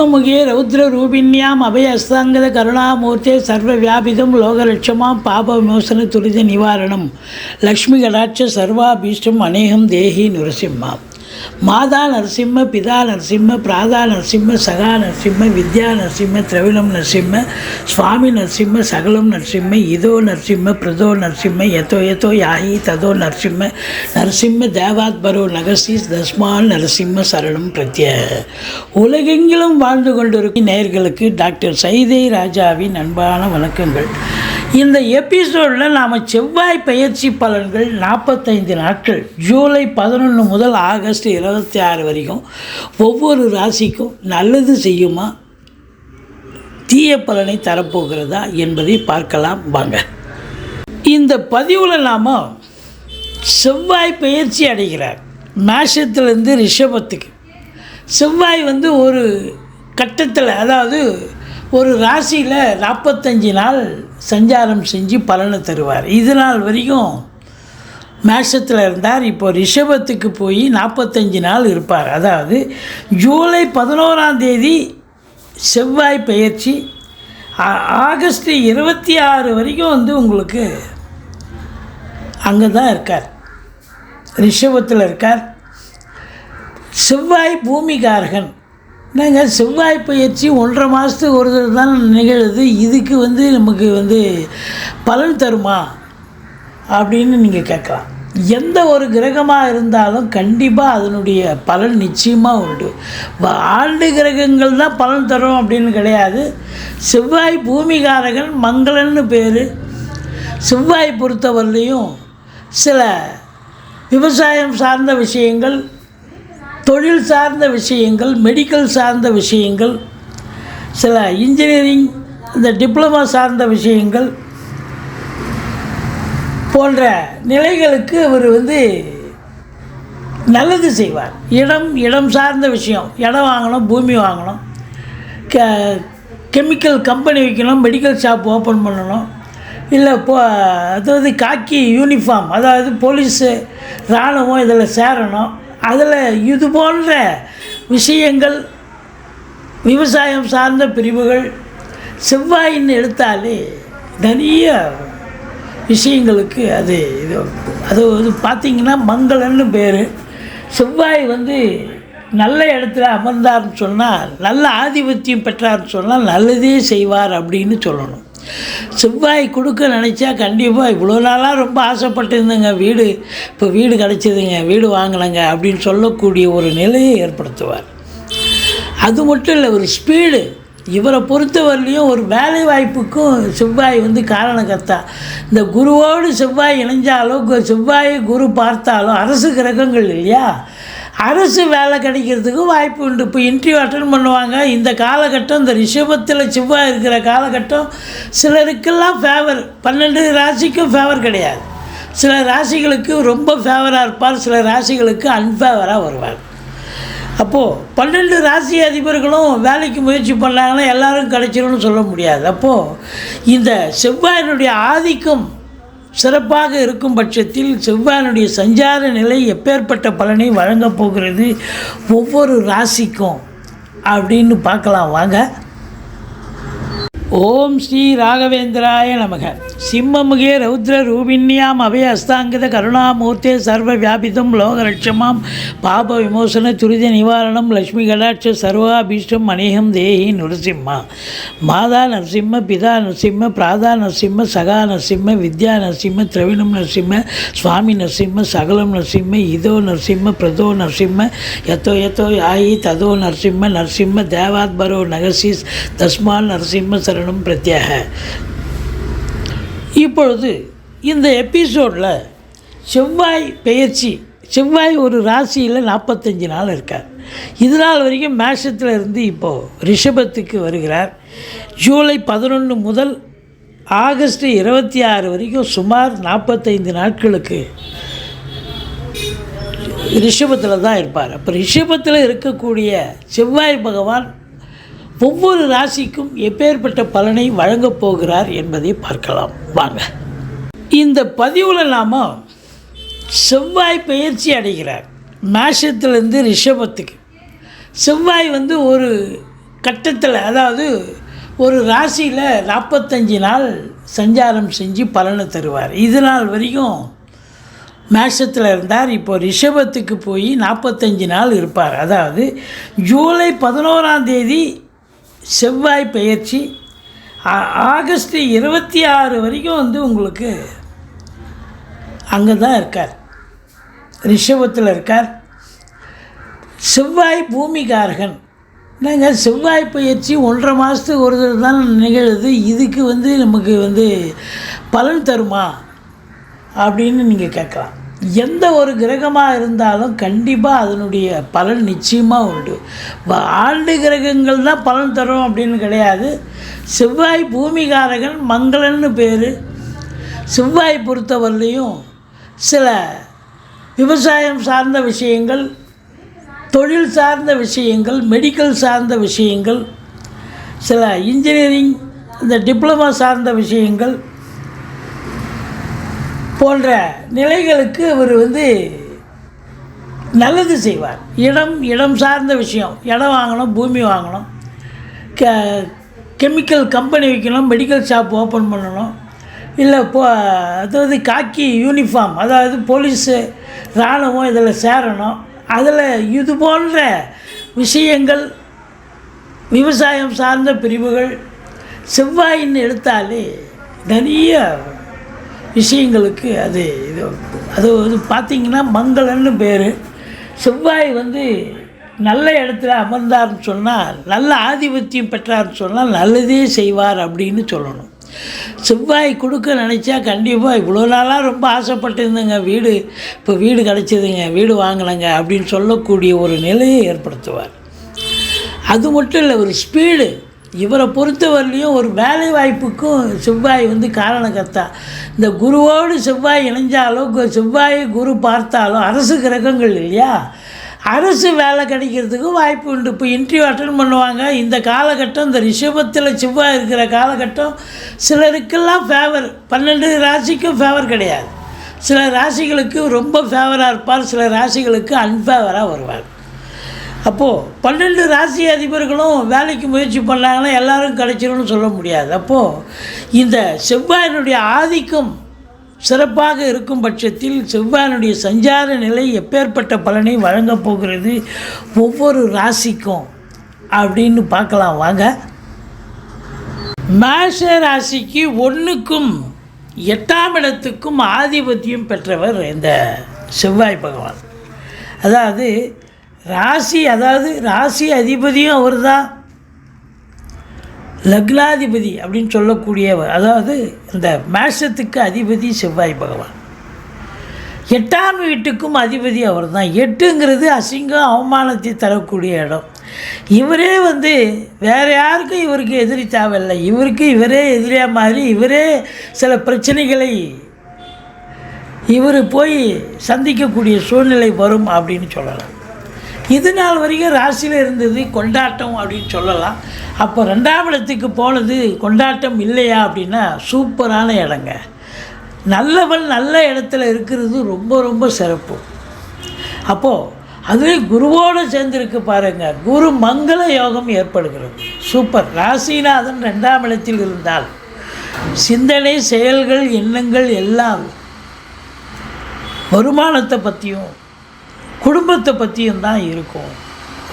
சிம்மமுகே ரௌத்ர ரூபிண்யாம் அபய அஸ்தாங்கத கருணாமூர்த்தே சர்வ வியாபிதம் லோகலட்சமாம் பாப விமோசன துரித நிவாரணம் லக்ஷ்மி கடாட்ச சர்வாபீஷ்டம் அநேகம் தேஹி நுரசிம்மா மாதா நரசிம்ம பிதா நரசிம்ம பிராதா நரசிம்ம சகா நரசிம்ம வித்யா நரசிம்ம திரவிணம் நரசிம்ம சுவாமி நரசிம்ம சகலம் நரசிம்ம இதோ நரசிம்ம பிரதோ நரசிம்ம யதோ யதோ யாஹி ததோ நரசிம்ம நரசிம்ம தேவாத்பரோ நகசீஸ் தஸ்மான் நரசிம்ம சரணம் பிரத்ய. உலகெங்கிலும் வாழ்ந்து கொண்டிருக்கும் நேயர்களுக்கு டாக்டர் சைதை ராஜாவின் அன்பான வணக்கங்கள். இந்த எபிசோடில் நாம் செவ்வாய் பயிற்சி பலன்கள் 45 நாட்கள் ஜூலை 11 முதல் ஆகஸ்ட் 26 வரைக்கும் ஒவ்வொரு ராசிக்கும் நல்லது செய்யுமா தீய பலனை தரப்போகிறதா என்பதை பார்க்கலாம் வாங்க. இந்த பதிவில் நாம் செவ்வாய் பயிற்சி அடைகிறார் மேஷத்திலேருந்து ரிஷபத்துக்கு. செவ்வாய் ஒரு கட்டத்தில், அதாவது ஒரு ராசியில் 45 நாள் சஞ்சாரம் செஞ்சு பலனை தருவார். இது நாள் வரைக்கும் மேஷத்தில் இருந்தார். இப்போ ரிஷபத்துக்கு போய் 45 நாள் இருப்பார். அதாவது ஜூலை 11ஆம் தேதி செவ்வாய் பயிற்சி, ஆகஸ்ட் 26 வரைக்கும் உங்களுக்கு அங்கே தான் இருக்கார், ரிஷபத்தில் இருக்கார். செவ்வாய் பூமிகாரகன். நாங்கள் செவ்வாய் பயிற்சி 1.5 மாதத்துக்கு ஒரு தடவை தான் நிகழுது. இதுக்கு நமக்கு பலன் தருமா அப்படின்னு நீங்கள் கேட்கலாம். எந்த ஒரு கிரகமாக இருந்தாலும் கண்டிப்பாக அதனுடைய பலன் நிச்சயமாக உண்டு. ஆண்டு கிரகங்கள் தான் பலன் தரும் அப்படின்னு கிடையாது. செவ்வாய் பூமிகாரகன் மங்களன்னு பேர். செவ்வாய் பொறுத்தவரையிலையும் சில விவசாயம் சார்ந்த விஷயங்கள், தொழில் சார்ந்த விஷயங்கள், மெடிக்கல் சார்ந்த விஷயங்கள், சில இன்ஜினியரிங், இந்த டிப்ளமா சார்ந்த விஷயங்கள் போன்ற நிலைகளுக்கு அவர் நல்லது செய்வார். இடம் சார்ந்த விஷயம், இடம் வாங்கணும், பூமி வாங்கணும், கெமிக்கல் கம்பெனி வைக்கணும், மெடிக்கல் ஷாப் ஓப்பன் பண்ணணும், இல்லை அதாவது காக்கி யூனிஃபார்ம், அதாவது போலீஸு இராணுவம் இதில் சேரணும், அதில் இது போன்ற விஷயங்கள், விவசாயம் சார்ந்த பிரிவுகள் செவ்வாயின்னு எடுத்தாலே நிறைய விஷயங்களுக்கு அது பார்த்திங்கன்னா மங்களன்னு பேர். செவ்வாய் நல்ல இடத்துல அமர்ந்தார்னு சொன்னால், நல்ல ஆதிபத்தியம் பெற்றார்னு சொன்னால் நல்லதே செய்வார் அப்படின்னு சொல்லணும். செவ்வாய் கொடுக்க நினச்சா கண்டிப்பாக, இவ்வளோ நாளாக ரொம்ப ஆசைப்பட்டிருந்தேங்க, இப்போ வீடு கிடச்சிதுங்க, வீடு வாங்கினங்க அப்படின்னு சொல்லக்கூடிய ஒரு நிலையை ஏற்படுத்துவார். அது மட்டும் இல்லை, ஒரு ஸ்பீடு. இவரை பொறுத்தவரையிலையும் ஒரு வேலை வாய்ப்புக்கும் செவ்வாய் காரணக்கர்த்தா. இந்த குருவோடு செவ்வாய் இணைஞ்சாலோ, செவ்வாயை குரு பார்த்தாலோ, அரசு கிரகங்கள் இல்லையா, அரசு வேலை கிடைக்கிறதுக்கும் வாய்ப்பு உண்டு. இப்போ இன்டர்வியூ அட்டன் பண்ணுவாங்க. இந்த காலகட்டம், இந்த ரிஷபத்தில் செவ்வாய் இருக்கிற காலகட்டம் சிலருக்கெல்லாம் ஃபேவர், 12 ராசிக்கும் ஃபேவர் கிடையாது. சில ராசிகளுக்கு ரொம்ப ஃபேவராக இருப்பார், சில ராசிகளுக்கு அன்ஃபேவராக வருவார். அப்போது 12 ராசி அதிபர்களும் வேலைக்கு முயற்சி பண்ணாங்கன்னா எல்லோரும் கிடைச்சிரும்னு சொல்ல முடியாது. அப்போது இந்த செவ்வாயினுடைய ஆதிக்கம் சிறப்பாக இருக்கும் பட்சத்தில் செவ்வாயினுடைய சஞ்சார நிலை எப்பேற்பட்ட பலனை வழங்கப் போகிறது ஒவ்வொரு ராசிக்கும் அப்படின்னு பார்க்கலாம் வாங்க. ஓம் ஸ்ரீ ராகவேந்திராய நமக. சிம்மமுகே ரௌத்ர ரூபிண்யாம் அபய அஸ்தாங்கத கருணாமூர்த்தே சர்வ வியாபிதம் லோகரட்சமாம் பாப விமோசன துரித நிவாரணம் லக்ஷ்மி கடாட்ச சர்வாபீஷ்டம் அநேகம் தேஹி நுரசிம்மா மாதா நரசிம்ம பிதா நரசிம்ம பிராதா நரசிம்ம சகா நரசிம்ம வித்யா நரசிம்ம திரவிணம் நரசிம்ம சுவாமி நரசிம்ம சகலம் நரசிம்ம இதோ நரசிம்ம பிரதோ நரசிம்ம யதோ யதோ யாஹி ததோ நரசிம்ம நரசிம்ம தேவாத்பரோ நகசீஸ் தஸ்மான் நரசிம்ம சரணம் பிரத்யக. இப்பொழுது இந்த எபிசோடில் செவ்வாய் பெயர்ச்சி, செவ்வாய் ஒரு ராசியில் 45 நாள் இருக்கார். இது நாள் வரைக்கும் மேஷத்தில் இருந்து இப்போது ரிஷபத்துக்கு வருகிறார். ஜூலை 11 முதல் ஆகஸ்ட் 26 வரைக்கும் சுமார் 45 நாட்களுக்கு ரிஷபத்தில் தான் இருப்பார். அப்போ ரிஷபத்தில் இருக்கக்கூடிய செவ்வாய் பகவான் ஒவ்வொரு ராசிக்கும் எப்பேற்பட்ட பலனை வழங்கப் போகிறார் என்பதை பார்க்கலாம் வாங்க. இந்த பதிவில் நாம் செவ்வாய் பயிற்சி அடைகிறார் மேஷத்திலிருந்து ரிஷபத்துக்கு. செவ்வாய் ஒரு கட்டத்தில், அதாவது ஒரு ராசியில் 45 நாள் சஞ்சாரம் செஞ்சு பலனை தருவார். இது நாள் வரைக்கும் மேஷத்தில் இருந்தார். இப்போ ரிஷபத்துக்கு போய் 45 நாள் இருப்பார். அதாவது ஜூலை 11ஆம் தேதி செவ்வாய் பெயர்ச்சி, ஆகஸ்ட் 26 வரைக்கும் உங்களுக்கு அங்கே தான் இருக்கார், ரிஷபத்தில் இருக்கார். செவ்வாய் பூமிகாரகன். என்னங்க, செவ்வாய் பயிற்சி 1.5 மாதத்துக்கு ஒரு தடவை தான் நிகழுது, இதுக்கு நமக்கு பலன் தருமா அப்படின்னு நீங்கள் கேட்கலாம். எந்த ஒரு கிரகமாக இருந்தாலும் கண்டிப்பாக அதனுடைய பலன் நிச்சயமாக உண்டு. ஆண்டு கிரகங்கள் தான் பலன் தரும் அப்படின்னு கிடையாது. செவ்வாய் பூமிகாரகன், மங்களன்னு பேர். செவ்வாய் பொறுத்தவரையிலையும் சில விவசாயம் சார்ந்த விஷயங்கள், தொழில் சார்ந்த விஷயங்கள், மெடிக்கல் சார்ந்த விஷயங்கள், சில இன்ஜினியரிங், இந்த டிப்ளமா சார்ந்த விஷயங்கள் போன்ற நிலைகளுக்கு அவர் நல்லது செய்வார். இடம் சார்ந்த விஷயம், இடம் வாங்கணும், பூமி வாங்கணும், கெமிக்கல் கம்பெனி வைக்கணும், மெடிக்கல் ஷாப் ஓப்பன் பண்ணணும், இல்லை அதாவது காக்கி யூனிஃபார்ம், அதாவது போலீஸு இராணுவம் இதில் சேரணும், அதில் இது போன்ற விஷயங்கள், விவசாயம் சார்ந்த பிரிவுகள் செவ்வாயின்னு எடுத்தாலே நிறைய விஷயங்களுக்கு அது பார்த்திங்கன்னா மங்களன்னு பேர். செவ்வாய் நல்ல இடத்துல அமர்ந்தார்னு சொன்னால், நல்ல ஆதிபத்தியம் பெற்றார்னு சொன்னால் நல்லதே செய்வார் அப்படின்னு சொல்லணும். செவ்வாய் கொடுக்க நினச்சா கண்டிப்பாக, இவ்வளோ நாளாக ரொம்ப ஆசைப்பட்டு இருந்தேங்க, இப்போ வீடு கிடச்சிதுங்க, வீடு வாங்கினங்க அப்படின்னு சொல்லக்கூடிய ஒரு நிலையை ஏற்படுத்துவார். அது மட்டும் இல்லை, ஒரு ஸ்பீடு. இவரை பொறுத்தவரையிலையும் ஒரு வேலை வாய்ப்புக்கும் செவ்வாய் காரணக்கர்த்தா. இந்த குருவோடு செவ்வாய் இணைஞ்சாலும், செவ்வாய் குரு பார்த்தாலும், அரசு கிரகங்கள் இல்லையா, அரசு வேலை கிடைக்கிறதுக்கு வாய்ப்பு உண்டு. இப்போ இன்டர்வியூ அட்டன் பண்ணுவாங்க. இந்த காலகட்டம், இந்த ரிஷபத்தில் செவ்வாய் இருக்கிற காலகட்டம் சிலருக்கெல்லாம் ஃபேவர், 12 ராசிக்கும் ஃபேவர் கிடையாது. சில ராசிகளுக்கு ரொம்ப ஃபேவராக இருப்பார், சில ராசிகளுக்கு அன்ஃபேவராக வருவார். அப்போது 12 ராசி அதிபர்களும் வேலைக்கு முயற்சி பண்ணாங்கன்னா எல்லோரும் கிடைச்சிரும்னு சொல்ல முடியாது. அப்போது இந்த செவ்வாயினுடைய ஆதிக்கம் சிறப்பாக இருக்கும் பட்சத்தில் செவ்வாயினுடைய சஞ்சார நிலை எப்பேற்பட்ட பலனை வழங்கப் போகிறது ஒவ்வொரு ராசிக்கும் அப்படின்னு பார்க்கலாம் வாங்க. மேஷ ராசிக்கு 1க்கும் 8ஆம் இடத்துக்கும் ஆதிபத்தியம் பெற்றவர் இந்த செவ்வாய் பகவான். அதாவது ராசி அதிபதியும் அவர் தான், லக்னாதிபதி அப்படின்னு சொல்லக்கூடியவர். அதாவது இந்த மேஷத்துக்கு அதிபதி செவ்வாய் பகவான். 8ஆம் வீட்டுக்கும் அதிபதி அவர் தான். 8ங்கிறது அசிங்கம், அவமானத்தை தரக்கூடிய இடம். இவரே வேறு யாருக்கும் இவருக்கு எதிரி தேவையில்லை, இவரே எதிரியாக மாதிரி இவரே சில பிரச்சனைகளை இவர் போய் சந்திக்கக்கூடிய சூழ்நிலை வரும் அப்படின்னு சொல்லலாம். இது நாள் வரைக்கும் ராசியில் இருந்தது கொண்டாட்டம் அப்படின்னு சொல்லலாம். அப்போ 2ஆம் இடத்துக்கு போனது கொண்டாட்டம் இல்லையா அப்படின்னா சூப்பரான இடங்க. நல்லவன் நல்ல இடத்துல இருக்கிறது ரொம்ப ரொம்ப சிறப்பு. அப்போது அதுவே குருவோடு சேர்ந்துருக்கு பாருங்கள், குரு மங்கள யோகம் ஏற்படுகிறது. சூப்பர். ராசிநாதன் 2ஆம் இடத்தில் இருந்தால் சிந்தனை, செயல்கள், எண்ணங்கள் எல்லாம் வருமானத்தை பற்றியும் குடும்பத்தை பற்றியும் தான் இருக்கும்,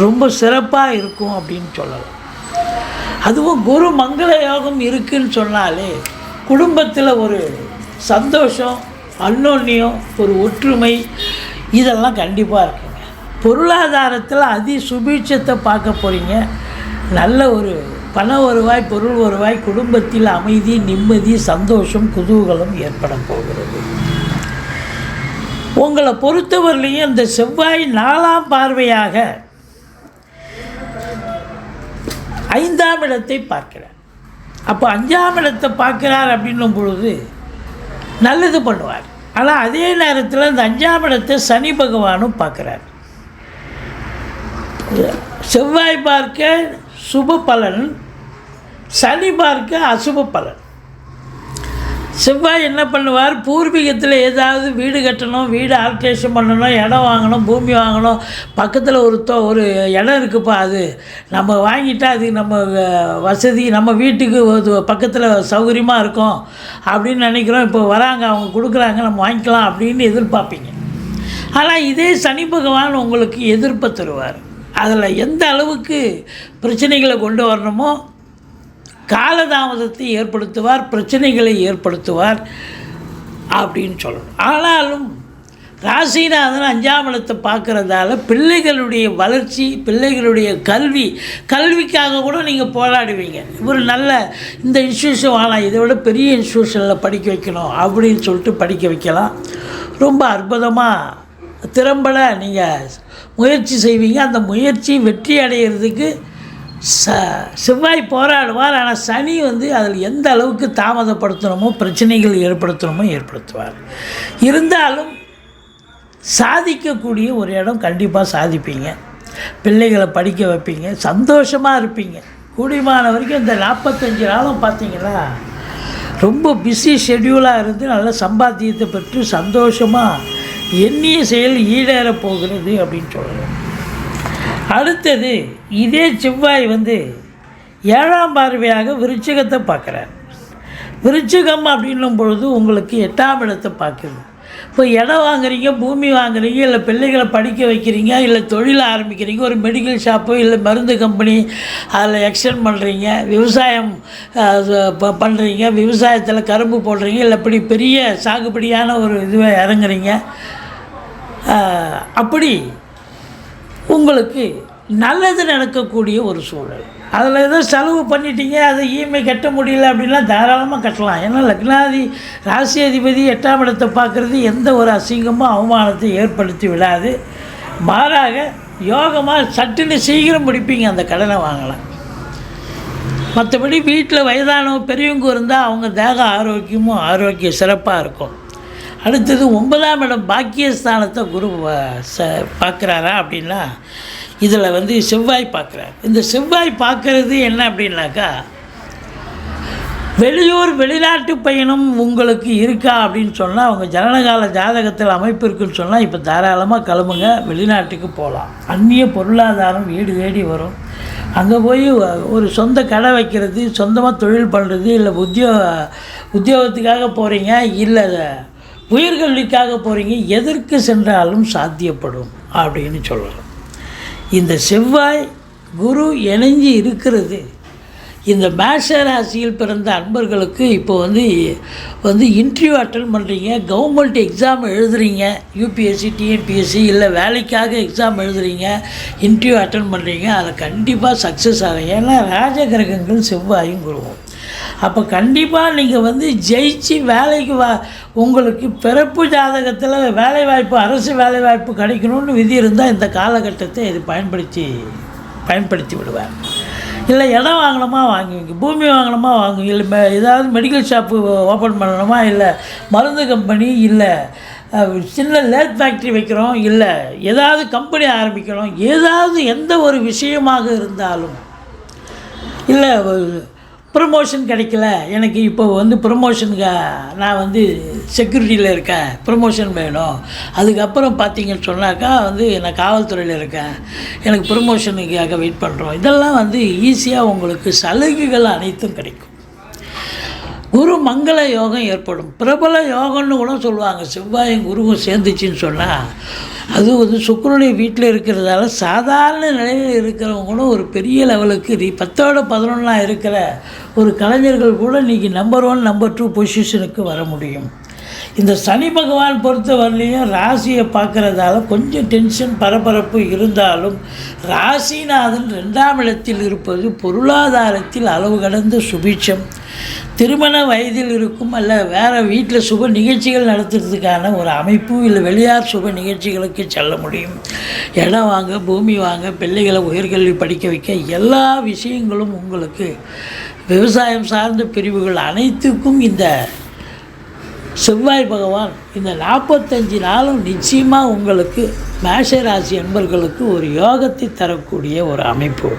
ரொம்ப சிறப்பாக இருக்கும் அப்படின்னு சொல்லலாம். அதுவும் குரு மங்கள யோகம் இருக்குதுன்னு சொன்னாலே குடும்பத்தில் ஒரு சந்தோஷம், அன்னோன்யம், ஒரு ஒற்றுமை இதெல்லாம் கண்டிப்பாக இருக்குங்க. பொருளாதாரத்தில் சுபீட்சத்தை பார்க்க போகிறீங்க. நல்ல ஒரு பண வருவாய், பொருள் வருவாய், குடும்பத்தில் அமைதி, நிம்மதி, சந்தோஷம், குதூகலம் ஏற்பட போகிறது. உங்களை பொறுத்தவரையிலையும் இந்த செவ்வாய் 4ஆம் பார்வையாக 5ஆம் இடத்தை பார்க்கிறார். அப்போ 5ஆம் இடத்தை பார்க்குறார் அப்படின்னும் பொழுது நல்லது பண்ணுவார். ஆனால் அதே நேரத்தில் இந்த 5ஆம் இடத்தை சனி பகவானும் பார்க்குறார். செவ்வாய் பார்க்க சுப பலன், சனி பார்க்க அசுப பலன். செவ்வாய் என்ன பண்ணுவார், பூர்வீகத்தில் ஏதாவது வீடு கட்டணும், வீடு ஆல்ட்ரேஷன் பண்ணணும், இடம் வாங்கணும், பூமி வாங்கணும், பக்கத்தில் ஒரு இடம் இருக்குப்பா, அது நம்ம வாங்கிட்டா அது நம்ம வசதி, நம்ம வீட்டுக்கு பக்கத்தில் சௌகரியமாக இருக்கும் அப்படின்னு நினைக்கிறோம். இப்போ வராங்க, அவங்க கொடுக்குறாங்க, நம்ம வாங்கிக்கலாம் அப்படின்னு எதிர்பார்ப்பீங்க. ஆனால் இதே சனி பகவான் உங்களுக்கு எதிர்ப்பை தருவார். அதில் எந்த அளவுக்கு பிரச்சனைகளை கொண்டு வரணுமோ காலதாமதத்தை ஏற்படுத்துவார், பிரச்சனைகளை ஏற்படுத்துவார் அப்படின்னு சொல்லணும். ஆனாலும் ராசிநாதன் 5ஆம் இடத்தை பார்க்குறதால பிள்ளைகளுடைய வளர்ச்சி, பிள்ளைகளுடைய கல்விக்காக கூட நீங்கள் போராடுவீங்க. ஒரு நல்ல இந்த இன்ஸ்டியூஷன் வாங்கலாம், இதை விட பெரிய இன்ஸ்டியூஷனில் படிக்க வைக்கணும் அப்படின்னு சொல்லிட்டு படிக்க வைக்கலாம். ரொம்ப அற்புதமாக திறம்பட நீங்கள் முயற்சி செய்வீங்க. அந்த முயற்சி வெற்றி அடைகிறதுக்கு செவ்வாய் போராடுவார். ஆனால் சனி அதில் எந்த அளவுக்கு தாமதப்படுத்தணுமோ, பிரச்சனைகள் ஏற்படுத்துவார். இருந்தாலும் சாதிக்கக்கூடிய ஒரு இடம் கண்டிப்பாக சாதிப்பீங்க. பிள்ளைகளை படிக்க வைப்பீங்க, சந்தோஷமாக இருப்பீங்க. கூடியமான வரைக்கும் இந்த 45 நாளும் பார்த்தீங்கன்னா ரொம்ப பிஸி ஷெட்யூலாக இருந்து நல்ல சம்பாத்தியத்தை பெற்று சந்தோஷமாக எண்ணிய செயல் ஈடேறப் போகிறது அப்படின்னு சொல்லலாம். அடுத்தது இதே செவ்வாய் 7ஆம் பார்வையாக விருச்சிகத்தை பார்க்குறார். விருச்சிகம் அப்படின்னும் பொழுது உங்களுக்கு 8ஆம் இடத்தை பார்க்குது. இப்போ இடம் வாங்குறீங்க, பூமி வாங்குறீங்க, இல்லை பிள்ளைகளை படிக்க வைக்கிறீங்க, இல்லை தொழில் ஆரம்பிக்கிறீங்க, ஒரு மெடிக்கல் ஷாப்பு இல்லை மருந்து கம்பெனி அதில் எக்ஸ்டெண்ட் பண்ணுறீங்க, விவசாயம் பண்ணுறீங்க, விவசாயத்தில் கரும்பு போடுறீங்க, இல்லை இப்படி பெரிய சாகுபடியான ஒரு இதுவை இறங்குறீங்க. அப்படி உங்களுக்கு நல்லது நடக்கக்கூடிய ஒரு சூழல். அதில் ஏதோ செலவு பண்ணிட்டீங்க, அதை இஎம்ஐ கட்ட முடியல அப்படின்னா தாராளமாக கட்டலாம். ஏன்னா லக்னாதி ராசி அதிபதி 8ஆம் இடத்தை பார்க்குறது எந்த ஒரு அசிங்கமும் அவமானத்தை ஏற்படுத்தி விடாது. மாறாக யோகமாக சட்டுன்னு சீக்கிரம் முடிப்பீங்க, அந்த கடனை வாங்கலாம். மற்றபடி வீட்டில் வயதானவங்க பெரியவங்க இருந்தால் அவங்க தேக ஆரோக்கியம் சிறப்பாக இருக்கும். அடுத்தது 9ஆம் இடம் பாக்கியஸ்தானத்தை குரு பார்க்குறாரா அப்படின்னா இதில் செவ்வாய் பார்க்குறாரு. இந்த செவ்வாய் பார்க்குறது என்ன அப்படின்னாக்கா, வெளிநாட்டு பயணம் உங்களுக்கு இருக்கா அப்படின்னு சொன்னால், அவங்க ஜனனகால ஜாதகத்தில் அமைப்பு இருக்குன்னு சொன்னால் இப்போ தாராளமாக கிளம்புங்க, வெளிநாட்டுக்கு போகலாம். அந்நிய பொருளாதாரம் வீடு தேடி வரும். அங்கே போய் ஒரு சொந்த கடை வைக்கிறது, சொந்தமாக தொழில் பண்ணுறது, இல்லை உத்தியோகத்துக்காக போகிறீங்க, இல்லை உயர்கல்விக்காக போகிறீங்க, எதற்கு சென்றாலும் சாத்தியப்படும் அப்படின்னு சொல்லலாம். இந்த செவ்வாய் குரு இணைஞ்சி இருக்கிறது இந்த மேஷ ராசியில் பிறந்த அன்பர்களுக்கு இப்போ இன்டர்வியூ அட்டன் பண்ணுறீங்க, கவர்மெண்ட் எக்ஸாம் எழுதுறீங்க, யூபிஎஸ்சி டிஎன்பிஎஸ்சி இல்லை வேலைக்காக எக்ஸாம் எழுதுறீங்க, இன்டர்வியூ அட்டன் பண்ணுறீங்க, அதில் கண்டிப்பாக சக்ஸஸ் ஆகும். ஏன்னா ராஜகிரகங்கள் செவ்வாயும் குருவும். அப்போ கண்டிப்பாக நீங்கள் ஜெயிச்சு வேலைக்கு உங்களுக்கு பிறப்பு ஜாதகத்தில் வேலைவாய்ப்பு, அரசு வேலைவாய்ப்பு கிடைக்கணும்னு விதி இருந்தால் இந்த காலகட்டத்தை இது பயன்படுத்தி விடுவார். இல்லை இடம் வாங்கணுமா வாங்குவீங்க, பூமி வாங்கணுமா வாங்குவீங்க, இல்லை ஏதாவது மெடிக்கல் ஷாப்பு ஓப்பன் பண்ணணுமா, இல்லை மருந்து கம்பெனி, இல்லை சின்ன லேத் ஃபேக்ட்ரி வைக்கிறோம், இல்லை ஏதாவது கம்பெனி ஆரம்பிக்கணும், ஏதாவது எந்த ஒரு விஷயமாக இருந்தாலும், இல்லை ப்ரமோஷன் கிடைக்கல எனக்கு, இப்போ ப்ரமோஷனுக்கு நான் செக்யூரிட்டியில் இருக்கேன், ப்ரமோஷன் வேணும், அதுக்கப்புறம் பார்த்தீங்கன்னு சொன்னாக்கா நான் காவல்துறையில் இருக்கேன், எனக்கு ப்ரமோஷனுக்காக வெயிட் பண்ணுறோம். இதெல்லாம் ஈஸியாக உங்களுக்கு சலுகைகள் அனைத்தும் கிடைக்கும். குரு மங்கள யோகம் ஏற்படும். பிரபல யோகம்னு கூட சொல்லுவாங்க. செவ்வாயும் குருவும் சேர்ந்துச்சின்னு சொன்னால் அது சுக்கிரனுடைய வீட்டில் இருக்கிறதால சாதாரண நிலையில் இருக்கிறவங்க கூட ஒரு பெரிய லெவலுக்கு 10ஓட 11 இருக்கிற ஒரு கலைஞர்கள் கூட இன்றைக்கி நம்பர் 1 நம்பர் 2 பொசிஷனுக்கு வர முடியும். இந்த சனி பகவான் பொறுத்த வரலையும் ராசியை பார்க்குறதால கொஞ்சம் டென்ஷன் பரபரப்பு இருந்தாலும், ராசிநாதன் 2ஆம் இடத்தில் இருப்பது பொருளாதாரத்தில் அளவு கடந்த சுபீட்சம், திருமண வயதில் இருக்கும் அல்ல வேறு வீட்டில் சுப நிகழ்ச்சிகள் நடத்துறதுக்கான ஒரு அமைப்பு, இல்லை வெளியார் சுப நிகழ்ச்சிகளுக்கு செல்ல முடியும், இடம் வாங்க, பூமி வாங்க, பிள்ளைகளை உயர்கல்வி படிக்க வைக்க, எல்லா விஷயங்களும் உங்களுக்கு விவசாயம் சார்ந்த பிரிவுகள் அனைத்துக்கும் இந்த செவ்வாய் பகவான் இந்த 45 நாளும் நிச்சயமாக உங்களுக்கு மேஷ ராசி என்பர்களுக்கு ஒரு யோகத்தை தரக்கூடிய ஒரு அமைப்பு.